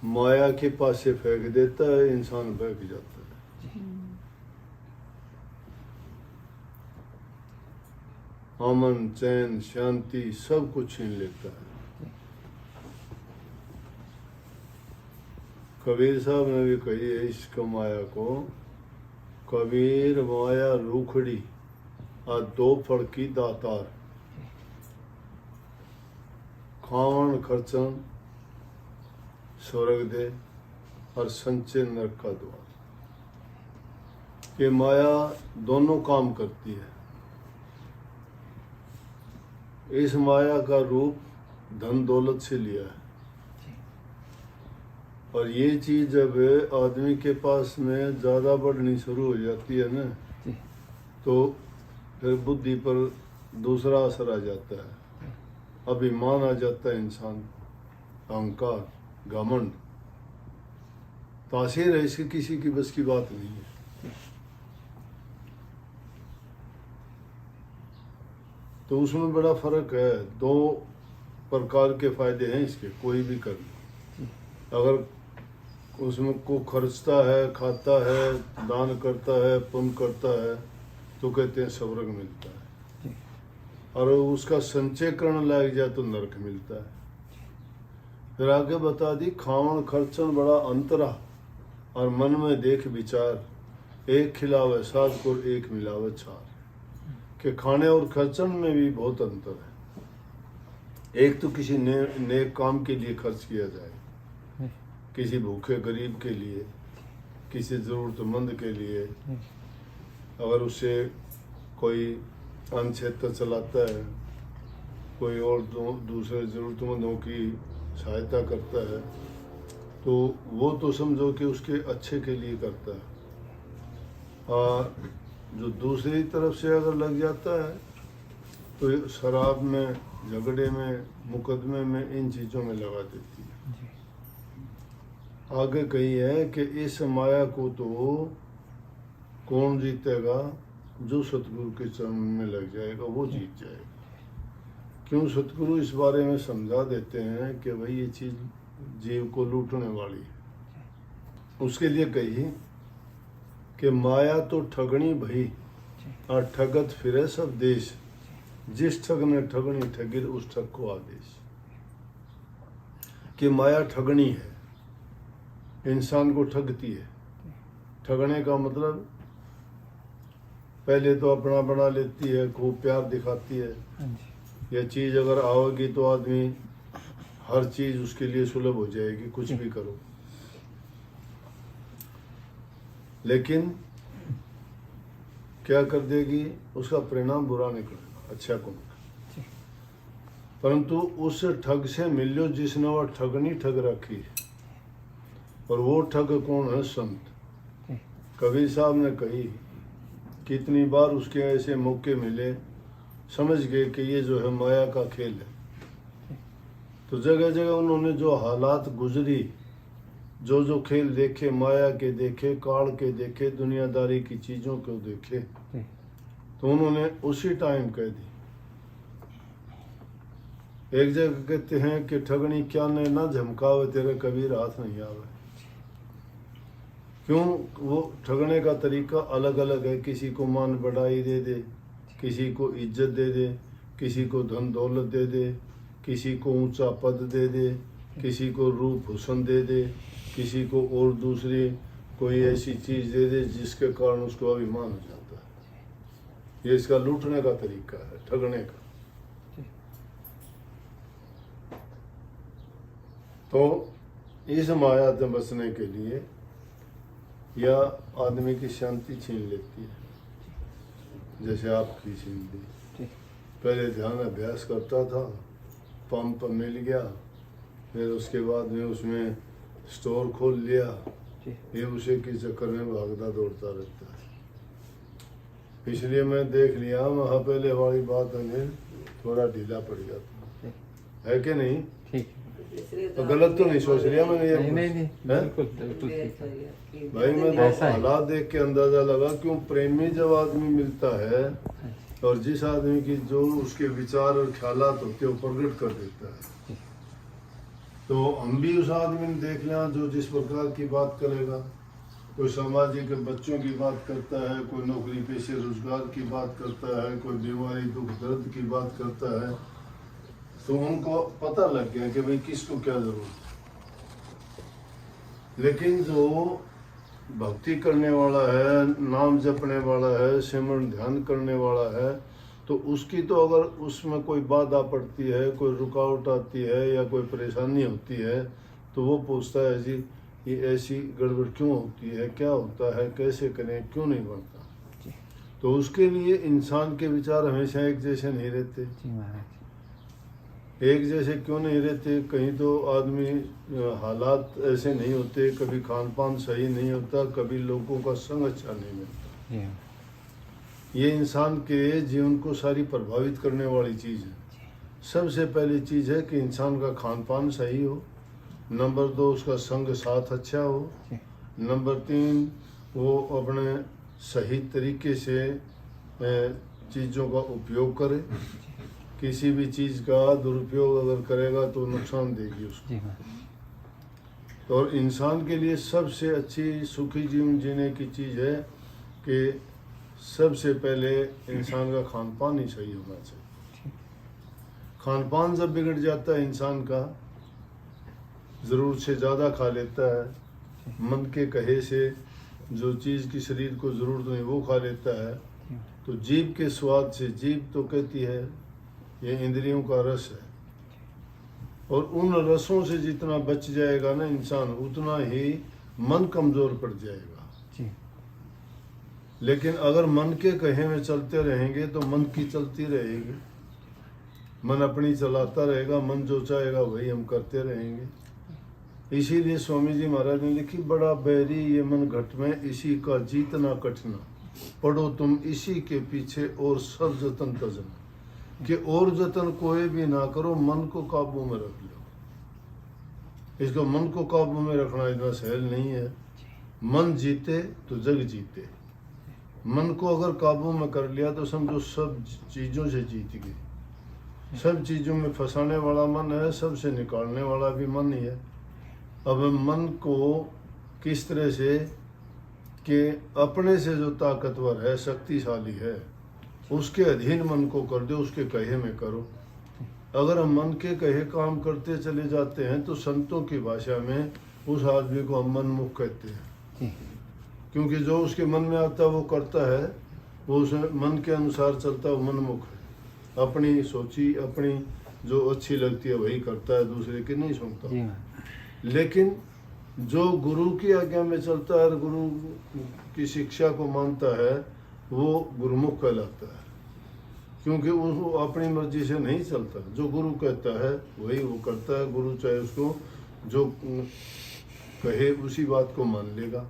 माया के पास से फेंक देता है, इंसान बहक जाता है। अमन, चैन, शांति सब कुछ छीन लेता है। कबीर साहब ने भी कही है इश्क माया को, कबीर माया रूखड़ी आ दो फड़ की दातार, खावन खर्चन स्वर्ग दे और संचय नरक का द्वार। ये माया दोनों काम करती है। इस माया का रूप धन दौलत से लिया है, और ये चीज जब आदमी के पास में ज्यादा बढ़नी शुरू हो जाती है ना, तो फिर बुद्धि पर दूसरा असर आ जाता है, अभिमान आ जाता है, इंसान अहंकार, घमंड, तासीर है इसकी किसी की बस की बात नहीं है। तो उसमें बड़ा फर्क है। दो प्रकार के फायदे हैं इसके, कोई भी कर लो। अगर उसमें को खर्चता है, खाता है, दान करता है, पुण्य करता है, तो कहते हैं स्वर्ग मिलता है, और उसका संचय करने लग जाए तो नरक मिलता है। फिर आगे बता दी, खावन खर्चन बड़ा अंतरा और मन में देख विचार, एक खिलावे सात को एक मिलावे चार, कि खाने और खर्चन में भी बहुत अंतर है। एक तो किसी नेक काम के लिए खर्च किया जाए, किसी भूखे गरीब के लिए, किसी ज़रूरतमंद के लिए, अगर उससे कोई अन्न क्षेत्र चलाता है, कोई और दूसरे ज़रूरतमंदों की सहायता करता है, तो वो तो समझो कि उसके अच्छे के लिए करता है। और जो दूसरी तरफ से अगर लग जाता है तो शराब में, झगड़े में, मुकदमे में, इन चीज़ों में लगा देती है। आगे कही है कि इस माया को तो कौन जीतेगा, जो सतगुरु के चरण में लग जाएगा वो जीत जाएगा। क्यों? सतगुरु इस बारे में समझा देते हैं कि भाई ये चीज़ जीव को लूटने वाली है। उसके लिए कही कि माया तो ठगनी भई और ठगत फिरे सब देश, जिस ठग ने ठगनी ठगिर उस ठग को आदेश। कि माया ठगनी है, इंसान को ठगती है। ठगने का मतलब पहले तो अपना बना लेती है, खूब प्यार दिखाती है। यह चीज़ अगर आओगी तो आदमी हर चीज़ उसके लिए सुलभ हो जाएगी, कुछ भी करो। लेकिन क्या कर देगी? उसका परिणाम बुरा निकलेगा, अच्छा को निकलेगा। परंतु उस ठग से मिलो जिसने वह ठगनी ठग रखी, और वो ठग कौन है? संत। कबीर साहब ने कही, कितनी बार उसके ऐसे मौके मिले, समझ गए कि ये जो है माया का खेल है, तो जगह जगह उन्होंने जो हालात गुजरी, जो जो खेल देखे, माया के देखे, काल के देखे, दुनियादारी की चीज़ों को देखे, तो उन्होंने उसी टाइम कह दी। एक जगह कहते हैं कि ठगनी क्या ने ना झमकावे, तेरे कबीर हाथ नहीं आवे। क्यों? वो ठगने का तरीका अलग अलग है। किसी को मान बढ़ाई दे दे, किसी को इज्जत दे दे, किसी को धन दौलत दे दे, किसी को ऊंचा पद दे दे, किसी को रूप हुस्न दे दे, किसी को और दूसरी कोई ऐसी चीज़ दे दे जिसके कारण उसको अभिमान हो जाता है। ये इसका लूटने का तरीका है, ठगने का। तो इस माया से बचने के लिए यह आदमी की शांति छीन लेती है, जैसे आपकी छीन ली। पहले ध्यान अभ्यास करता था, पंप मिल गया, फिर उसके बाद में उसमें स्टोर खोल लिया, ये उसे के चक्कर में भागता दौड़ता रहता है। इसलिए मैं देख लिया, वहाँ पहले वाली बात में थोड़ा ढीला पड़ जाता है कि नहीं? तो गलत तो नहीं सोच लिया मैंने? ये नहीं, बिल्कुल भाई मैं तो हालात देख के अंदाजा लगा। क्यों? प्रेमी जब आदमी मिलता है और जिस आदमी की जो उसके विचार और ख्यालात होते हैं वो प्रकट कर देता है। तो हम भी उस आदमी में देख लें जो जिस प्रकार की बात करेगा। कोई सामाजिक बच्चों की बात करता है, कोई नौकरी पेशे रोजगार की बात करता है, कोई बीमारी दुख दर्द की बात करता है, तो उनको पता लग गया कि भाई किसको क्या जरूरत है। लेकिन जो भक्ति करने वाला है, नाम जपने वाला है, सिमरन ध्यान करने वाला है, तो उसकी तो अगर उसमें कोई बाधा पड़ती है, कोई रुकावट आती है या कोई परेशानी होती है, तो वो पूछता है जी ये ऐसी गड़बड़ क्यों होती है, क्या होता है, कैसे करें, क्यों नहीं बनता। तो उसके लिए इंसान के विचार हमेशा एक जैसे नहीं रहते। जी महाराज। एक जैसे क्यों नहीं रहते? कहीं तो आदमी हालात ऐसे नहीं होते, कभी खान पान सही नहीं होता, कभी लोगों का संग अच्छा नहीं मिलता। जी। ये इंसान के जीवन को सारी प्रभावित करने वाली चीज़ है। सबसे पहली चीज़ है कि इंसान का खान पान सही हो, नंबर 2 उसका संग साथ अच्छा हो, नंबर 3 वो अपने सही तरीके से चीज़ों का उपयोग करे। किसी भी चीज़ का दुरुपयोग अगर करेगा तो नुकसान देगी उसको। जी और इंसान के लिए सबसे अच्छी सुखी जीवन जीने की चीज़ है कि सबसे पहले इंसान का खान पान ही सही होना चाहिए। खान पान जब बिगड़ जाता है इंसान का, ज़रूरत से ज़्यादा खा लेता है, मन के कहे से जो चीज़ की शरीर को ज़रूरत नहीं वो खा लेता है, तो जीभ के स्वाद से, जीभ तो कहती है ये इंद्रियों का रस है, और उन रसों से जितना बच जाएगा ना इंसान, उतना ही मन कमज़ोर पड़ जाएगा। जी। लेकिन अगर मन के कहे में चलते रहेंगे तो मन की चलती रहेगी, मन अपनी चलाता रहेगा, मन जो चाहेगा वही हम करते रहेंगे। इसीलिए स्वामी जी महाराज ने लिखी, बड़ा बैरी ये मन घट में, इसी का जीतना कठिना, पढ़ो तुम इसी के पीछे और सब जतन तजना, कि और जतन कोई भी ना करो, मन को काबू में रख लो। इसको मन को काबू में रखना इतना सहल नहीं है। मन जीते तो जग जीते। मन को अगर काबू में कर लिया तो समझो सब चीज़ों से जीत गए। सब चीज़ों में फंसाने वाला मन है, सबसे निकालने वाला भी मन ही है। अब मन को किस तरह से कि अपने से जो ताकतवर है, शक्तिशाली है, उसके अधीन मन को कर दो, उसके कहे में करो। अगर हम मन के कहे काम करते चले जाते हैं तो संतों की भाषा में उस आदमी को हम मनमुख कहते हैं, क्योंकि जो उसके मन में आता है वो करता है, वो उस मन के अनुसार चलता है, वो मनमुख है। अपनी सोची, अपनी जो अच्छी लगती है वही करता है, दूसरे की नहीं सुनता। लेकिन जो गुरु की आज्ञा में चलता है, गुरु की शिक्षा को मानता है, वो गुरुमुख कहलाता है, क्योंकि वो अपनी मर्जी से नहीं चलता। जो गुरु कहता है वही वो करता है। गुरु चाहे उसको जो कहे उसी बात को मान लेगा।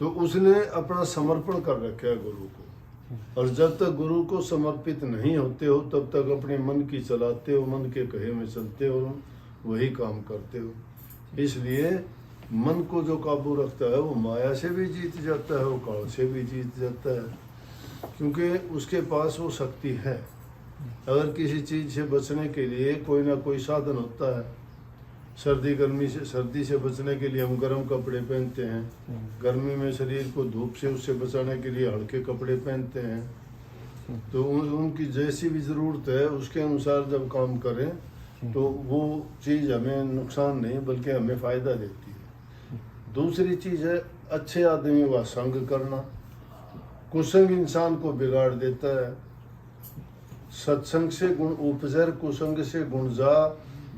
तो उसने अपना समर्पण कर रखा है गुरु को, और जब तक गुरु को समर्पित नहीं होते हो तब तक अपने मन की चलाते हो, मन के कहे में चलते हो, वही काम करते हो। इसलिए मन को जो काबू रखता है वो माया से भी जीत जाता है, वो काल से भी जीत जाता है, क्योंकि उसके पास वो शक्ति है। अगर किसी चीज़ से बचने के लिए कोई ना कोई साधन होता है, सर्दी गर्मी से, सर्दी से बचने के लिए हम गर्म कपड़े पहनते हैं, गर्मी में शरीर को धूप से उससे बचाने के लिए हल्के कपड़े पहनते हैं। तो उनकी जैसी भी ज़रूरत है उसके अनुसार जब काम करें तो वो चीज़ हमें नुकसान नहीं बल्कि हमें फ़ायदा देती है। दूसरी चीज़ है अच्छे आदमी का संग करना। कुसंग इंसान को बिगाड़ देता है। सत्संग से गुण उपजर, कुसंग से गुण जा,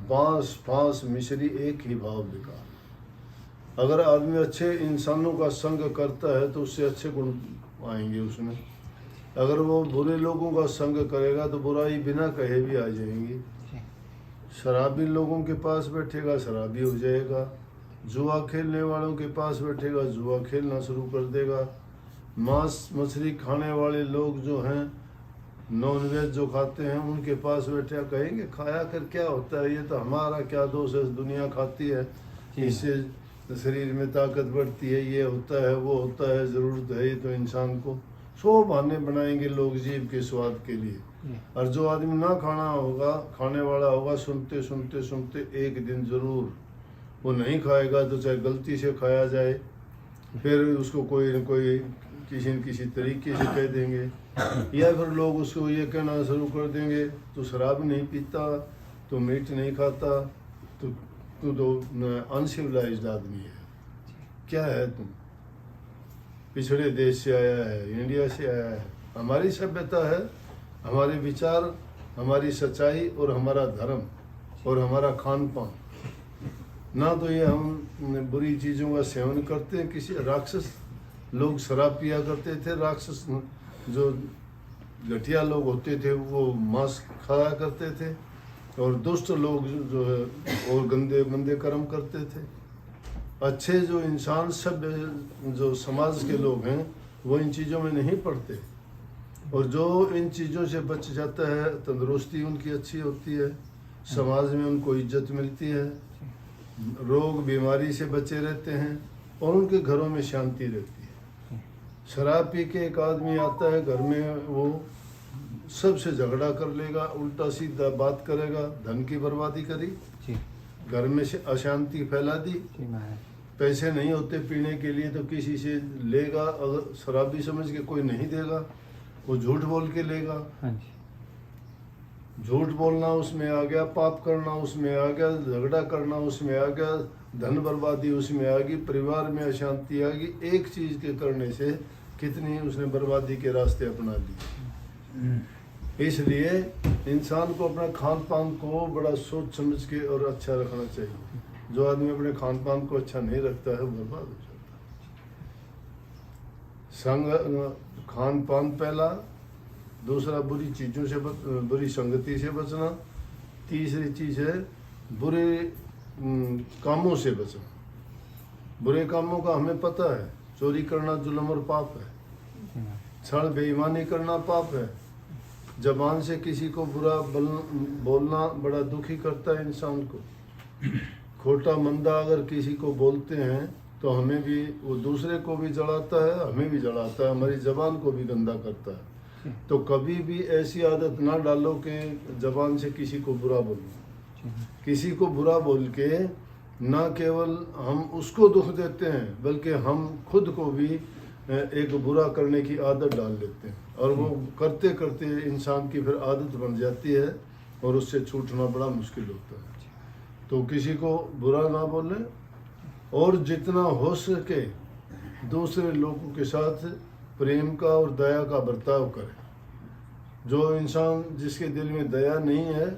बांस फांस मिश्री एक ही भाव बिका। अगर आदमी अच्छे इंसानों का संग करता है तो उससे अच्छे गुण आएंगे उसमें। अगर वो बुरे लोगों का संग करेगा तो बुराई बिना कहे भी आ जाएंगी। शराबी लोगों के पास बैठेगा शराबी हो जाएगा, जुआ खेलने वालों के पास बैठेगा जुआ खेलना शुरू कर देगा। मांस मछली खाने वाले लोग जो हैं, नॉनवेज जो खाते हैं, उनके पास बैठे कहेंगे खाया कर क्या होता है, ये तो हमारा क्या दोष है, दुनिया खाती है, इससे शरीर में ताकत बढ़ती है, ये होता है वो होता है, ज़रूरत है ही तो इंसान को। सौ बहाने बनाएंगे लोग जीव के स्वाद के लिए। और जो आदमी ना खाने वाला होगा, सुनते सुनते सुनते एक दिन जरूर वो नहीं खाएगा, तो चाहे गलती से खाया जाए, फिर उसको कोई न कोई किसी न किसी तरीके से कह देंगे, या फिर लोग उसको ये कहना शुरू कर देंगे, तू शराब नहीं पीता, तू मीट नहीं खाता, तू तो अनसिविलाइज्ड आदमी है, क्या है तुम, पिछड़े देश से आया है, इंडिया से आया है। हमारी सभ्यता है, हमारे विचार, हमारी सच्चाई और हमारा धर्म और हमारा खान पान। ना तो ये हम बुरी चीज़ों का सेवन करते हैं, किसी राक्षस लोग शराब पिया करते थे, राक्षस जो घटिया लोग होते थे वो मांस खाया करते थे, और दुष्ट लोग जो है और गंदे मंदे कर्म करते थे। अच्छे जो इंसान, सभ्य जो समाज के लोग हैं, वो इन चीज़ों में नहीं पड़ते, और जो इन चीज़ों से बच जाता है, तंदुरुस्ती उनकी अच्छी होती है, समाज में उनको इज्जत मिलती है, रोग बीमारी से बचे रहते हैं, और उनके घरों में शांति रहती है। शराब पी के एक आदमी आता है घर में, वो सबसे झगड़ा कर लेगा, उल्टा सीधा बात करेगा, धन की बर्बादी करी, घर में से अशांति फैला दी, पैसे नहीं होते पीने के लिए तो किसी से लेगा, अगर शराबी समझ के कोई नहीं देगा, वो झूठ बोल के लेगा, झूठ बोलना उसमें आ गया, पाप करना उसमें आ गया, झगड़ा करना उसमें आ गया, धन बर्बादी उसमें आ गई, परिवार में अशांति आ गई। एक चीज के करने से कितनी उसने बर्बादी के रास्ते अपना लिए। इसलिए इंसान को अपना खान पान को बड़ा सोच समझ के और अच्छा रखना चाहिए। जो आदमी अपने खान पान को अच्छा नहीं रखता है वो बर्बाद हो जाता है। संग खान पान पहला, दूसरा बुरी चीज़ों से बुरी संगति से बचना, तीसरी चीज़ है बुरे कामों से बचना। बुरे कामों का हमें पता है, चोरी करना जुल्म और पाप है, छल बेईमानी करना पाप है, जबान से किसी को बुरा बोलना बड़ा दुखी करता है इंसान को, खोटा मंदा अगर किसी को बोलते हैं तो हमें भी, वो दूसरे को भी जलाता है, हमें भी जलाता है, हमारी जबान को भी गंदा करता है। तो कभी भी ऐसी आदत ना डालो कि जबान से किसी को बुरा बोलो। किसी को बुरा बोल के ना केवल हम उसको दुख देते हैं, बल्कि हम खुद को भी एक बुरा करने की आदत डाल लेते हैं, और वो करते करते इंसान की फिर आदत बन जाती है और उससे छूटना बड़ा मुश्किल होता है। तो किसी को बुरा ना बोलें, और जितना हो सके दूसरे लोगों के साथ प्रेम का और दया का बर्ताव करें। जो इंसान जिसके दिल में दया नहीं है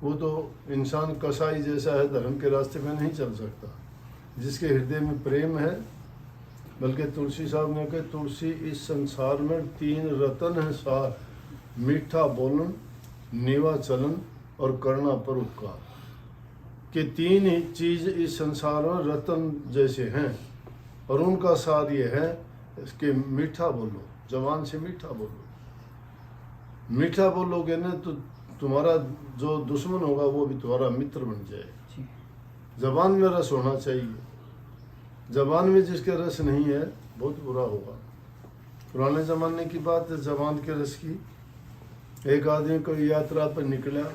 वो तो इंसान कसाई जैसा है, धर्म के रास्ते में नहीं चल सकता। जिसके हृदय में प्रेम है, बल्कि तुलसी साहब ने कहा तुलसी इस संसार में 3 रतन है सार, मीठा बोलन, नेवा चलन और करना परोपकार। कि 3 ही चीज इस संसार में रतन जैसे हैं, और उनका सार ये है कि मीठा बोलो, जबान से मीठा बोलो। मीठा बोलोगे ना तो तुम्हारा जो दुश्मन होगा वो भी तुम्हारा मित्र बन जाए। जबान में रस होना चाहिए, जबान में जिसके रस नहीं है बहुत बुरा होगा। पुराने ज़माने की बात है जबान के रस की। एक आदमी कोई यात्रा पर निकला,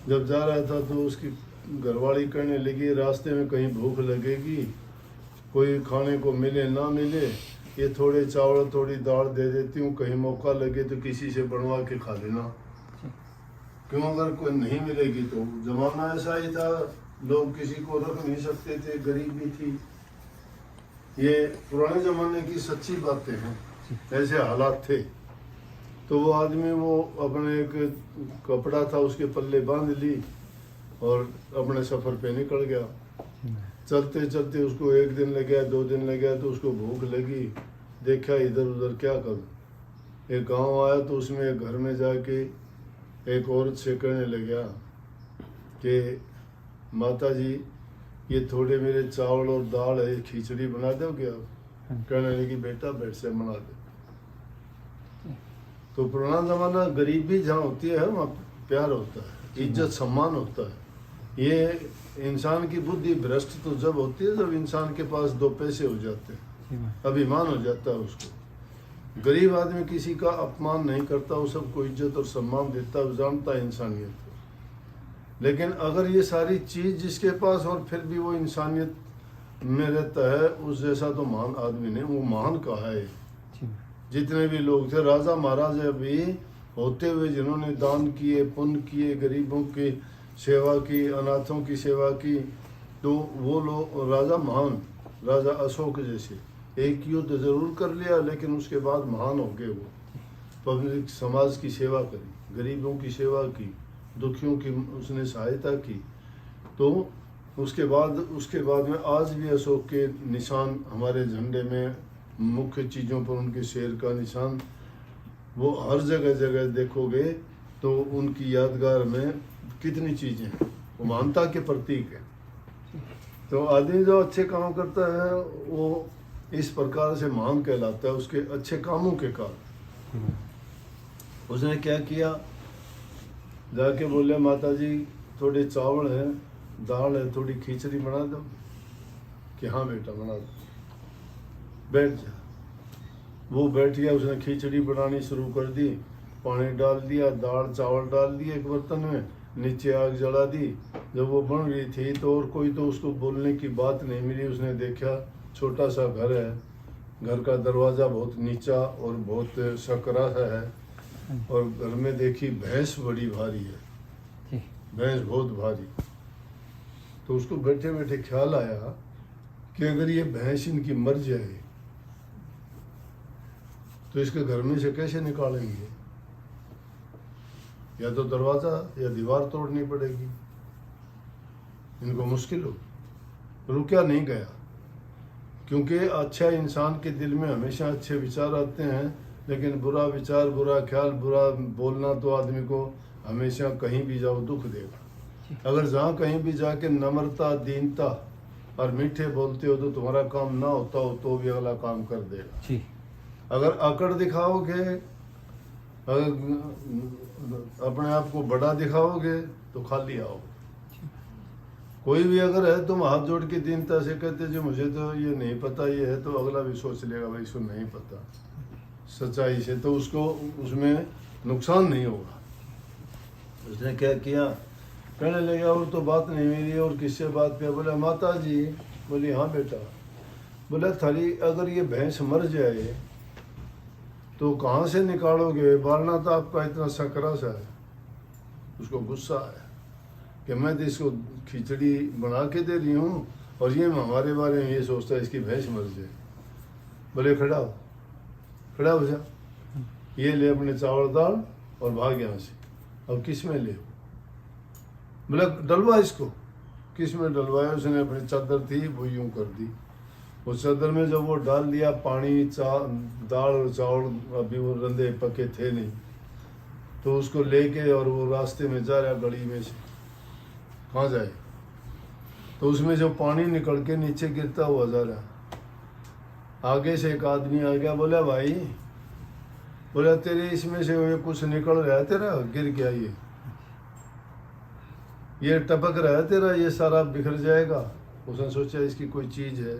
जब जा रहा था तो उसकी घरवाली कहने लगी रास्ते में कहीं भूख लगेगी, कोई खाने को मिले ना मिले, ये थोड़े चावल थोड़ी दाल दे देती हूँ, कहीं मौका लगे तो किसी से बनवा के खा लेना। क्यों, अगर कोई नहीं मिलेगी तो जमाना ऐसा ही था, लोग किसी को रख नहीं सकते थे, गरीबी थी। ये पुराने ज़माने की सच्ची बातें हैं, ऐसे हालात थे। तो वो आदमी वो अपने एक कपड़ा था उसके पल्ले बांध ली और अपने सफ़र पे निकल गया। चलते चलते उसको 1 दिन लग गया, 2 दिन लग गया, तो उसको भूख लगी, देखा इधर उधर क्या करूं। एक गांव आया तो उसमें एक घर में जाके एक औरत से कहने लगा कि माता जी ये थोड़े मेरे चावल और दाल है, खिचड़ी बना दोगे आप? कहने लगी बेटा बेड से बना दे। तो पुराना ज़माना गरीबी जहाँ होती है वहाँ प्यार होता है, इज्जत सम्मान होता है। ये इंसान की बुद्धि भ्रष्ट तो जब होती है जब इंसान के पास 2 पैसे हो जाते हैं, अभिमान हो जाता है उसको। गरीब आदमी किसी का अपमान नहीं करता, वो सबको इज्जत और सम्मान देता, वो जानता है इंसानियत को। लेकिन अगर ये सारी चीज़ जिसके पास और फिर भी वो इंसानियत में रहता है, उस जैसा तो महान आदमी नहीं। वो महान कहा है। जितने भी लोग थे, राजा महाराजा भी होते हुए जिन्होंने दान किए, पुण्य किए, गरीबों की सेवा की, अनाथों की सेवा की, तो वो लोग राजा महान, राजा अशोक जैसे एक युद्ध जरूर कर लिया, लेकिन उसके बाद महान हो गए। वो पब्लिक समाज की सेवा करी, गरीबों की सेवा की, दुखियों की उसने सहायता की। तो उसके बाद में आज भी अशोक के निशान हमारे झंडे में, मुख्य चीज़ों पर उनके शेर का निशान, वो हर जगह जगह देखोगे तो उनकी यादगार में कितनी चीज़ें हैं, वो मानवता के प्रतीक है। तो आदमी जो अच्छे काम करता है वो इस प्रकार से महान कहलाता है, उसके अच्छे कामों के कारण। उसने क्या किया, जाके बोले माता जी थोड़े चावल है, दाल है, थोड़ी खिचड़ी बना दो। कि हाँ बेटा बना दो, बैठ जा। वो बैठ गया, उसने खिचड़ी बनानी शुरू कर दी, पानी डाल दिया, दाल चावल डाल दिए एक बर्तन में, नीचे आग जला दी। जब वो बन रही थी तो और कोई तो उसको बोलने की बात नहीं मिली। उसने देखा छोटा सा घर है, घर का दरवाज़ा बहुत नीचा और बहुत सकरा सा है, और घर में देखी भैंस बड़ी भारी है, भैंस बहुत भारी। तो उसको बैठे बैठे ख्याल आया कि अगर ये भैंस इनकी मर जाए तो इसके घर में से कैसे निकालेंगे, या तो दरवाज़ा या दीवार तोड़नी पड़ेगी, इनको मुश्किल हो। रुका नहीं गया, क्योंकि अच्छा इंसान के दिल में हमेशा अच्छे विचार आते हैं, लेकिन बुरा विचार, बुरा ख्याल, बुरा बोलना तो आदमी को हमेशा कहीं भी जाओ दुख देगा। अगर जहाँ कहीं भी जाके नम्रता, दीनता और मीठे बोलते हो तो तुम्हारा काम ना होता हो तो भी अगला काम कर देगा। अगर अकड़ दिखाओगे, अगर अपने आप को बड़ा दिखाओगे तो खाली आओगे। कोई भी अगर है, तुम हाथ जोड़ के दीनता से कहते जो मुझे तो ये नहीं पता ये है, तो अगला भी सोच लेगा भाई इसको नहीं पता सच्चाई से, तो उसको उसमें नुकसान नहीं होगा। उसने क्या किया, कहने लगा और तो बात नहीं मिली, और किससे बात किया। बोला माता जी। बोली हाँ बेटा। बोला थाली अगर ये भैंस मर जाए तो कहाँ से निकालोगे, बालना तो आपका इतना सकरा सा है। उसको गुस्सा है कि मैं तो इसको खिचड़ी बना के दे रही हूँ और ये हमारे बारे में ये सोचता है इसकी भैंस मर जाए। बोले खड़ा हो जा, ये ले अपने चावल दाल और भाग यहाँ से। अब किस में ले, बोला डलवा इसको। किस में डलवाया, उसने अपनी चादर थी वो यूं कर दी। उस चादर में जब वो डाल दिया पानी, दाल और चावल अभी वो रंधे पके थे नहीं, तो उसको लेके और वो रास्ते में जा रहा गली में से, कहाँ जाए, तो उसमें जो पानी निकल के नीचे गिरता हुआ जा रहा। आगे से एक आदमी आ गया, बोला भाई, बोला तेरे इसमें से ये कुछ निकल रहा है तेरा, गिर गया ये टपक रहा है तेरा, ये सारा बिखर जाएगा। उसने सोचा इसकी कोई चीज है।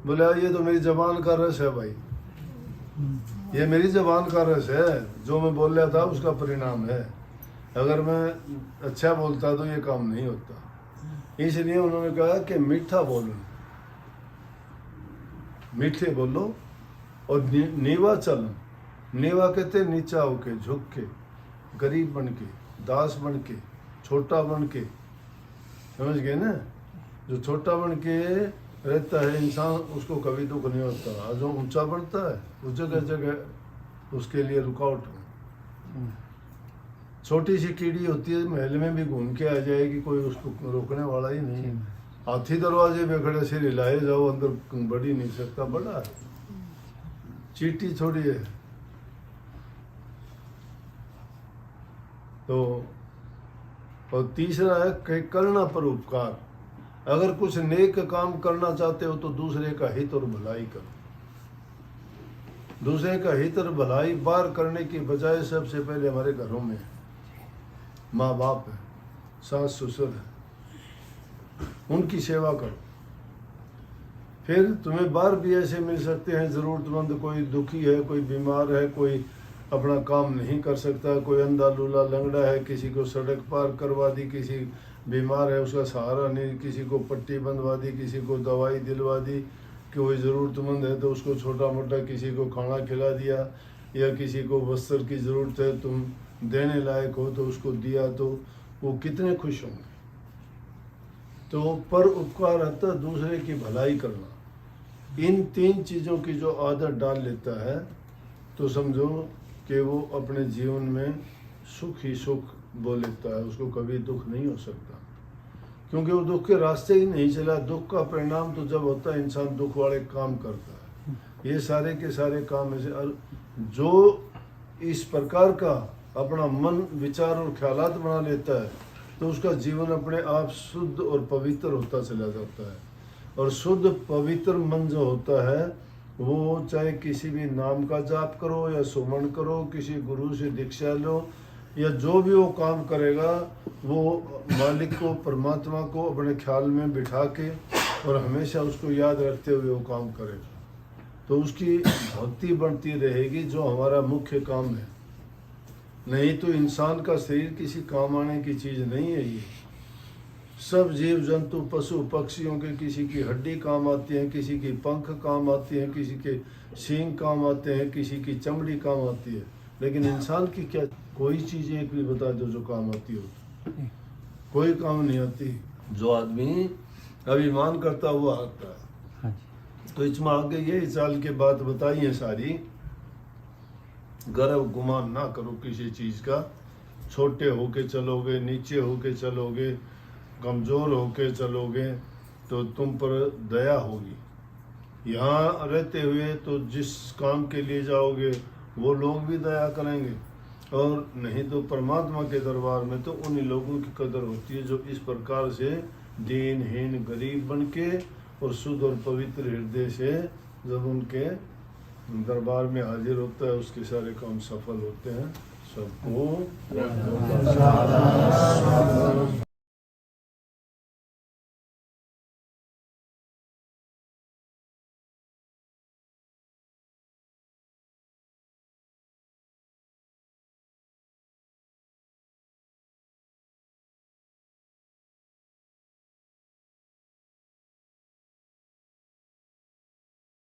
बोला ये तो मेरी जबान का रस है भाई, ये मेरी जबान का रस है, जो मैं बोल रहा था उसका परिणाम है। अगर मैं अच्छा बोलता तो ये काम नहीं होता। इसलिए उन्होंने कहा कि मीठा बोलो, मीठे बोलो और नीवा चलन। नीवा कहते नीचा होके, झुक के, गरीब बन के, दास बन के, छोटा बन के, समझ गए ना। जो छोटा बन के रहता है इंसान, उसको कभी दुख नहीं होता। और जो ऊंचा बढ़ता है उस जगह जगह उसके लिए रुकावट हो। छोटी सी कीड़ी होती है, महल में भी घूम के आ जाएगी, कोई उसको रोकने वाला ही नहीं। हाथी दरवाजे में खड़े सिर हिलाए जाओ, अंदर बढ़ ही नहीं सकता, बड़ा है, चींटी थोड़ी है। तो और तीसरा है कि करना परोपकार। अगर कुछ नेक काम करना चाहते हो तो दूसरे का हित और भलाई करो। दूसरे का हित और भलाई बाहर करने की बजाय सबसे पहले हमारे घरों में माँ बाप है, सास ससुर है, उनकी सेवा करो। फिर तुम्हें बाहर भी ऐसे मिल सकते हैं ज़रूरतमंद, कोई दुखी है, कोई बीमार है, कोई अपना काम नहीं कर सकता, कोई अंधा लूला लंगड़ा है, किसी को सड़क पार करवा दी, किसी बीमार है उसका सहारा नहीं, किसी को पट्टी बंधवा दी, किसी को दवाई दिलवा दी, कोई ज़रूरतमंद है तो उसको छोटा मोटा किसी को खाना खिला दिया, या किसी को वस्त्र की ज़रूरत है तुम देने लायक हो तो उसको दिया, तो वो कितने खुश होंगे। तो पर उपकार अतः दूसरे की भलाई करना, इन 3 चीज़ों की जो आदत डाल लेता है तो समझो कि वो अपने जीवन में सुख ही सुख बो लेता है, उसको कभी दुख नहीं हो सकता, क्योंकि वो दुख के रास्ते ही नहीं चला। दुख का परिणाम तो जब होता है इंसान दुख वाले काम करता है। ये सारे के सारे काम ऐसे, जो इस प्रकार का अपना मन विचार और ख्यालात बना लेता है तो उसका जीवन अपने आप शुद्ध और पवित्र होता चला जाता है। और शुद्ध पवित्र मन जो होता है वो चाहे किसी भी नाम का जाप करो या सुमन करो, किसी गुरु से दीक्षा लो, या जो भी वो काम करेगा वो मालिक को, परमात्मा को अपने ख्याल में बिठा के और हमेशा उसको याद रखते हुए वो काम करेगा, तो उसकी भक्ति बढ़ती रहेगी, जो हमारा मुख्य काम है। नहीं तो इंसान का शरीर किसी काम आने की चीज़ नहीं है। ये सब जीव जंतु पशु पक्षियों के किसी की हड्डी काम आती है, किसी की पंख काम आती है, किसी के सींग काम आते हैं, किसी की चमड़ी काम आती है, लेकिन इंसान की क्या कोई चीज़ एक भी बता दो जो काम आती हो? कोई काम नहीं आती। जो आदमी अभिमान करता हुआ आता है। तो इसमें आगे ये साल के बात बताई है सारी, गर्व गुमान ना करो किसी चीज़ का, छोटे होके चलोगे, नीचे होके चलोगे, कमज़ोर होके चलोगे तो तुम पर दया होगी। यहाँ रहते हुए तो जिस काम के लिए जाओगे वो लोग भी दया करेंगे, और नहीं तो परमात्मा के दरबार में तो उन्हीं लोगों की कदर होती है जो इस प्रकार से दीनहीन गरीब बन के और शुद्ध और पवित्र हृदय से जब उनके दरबार में हाजिर होता है उसके सारे काम सफल होते हैं। सबको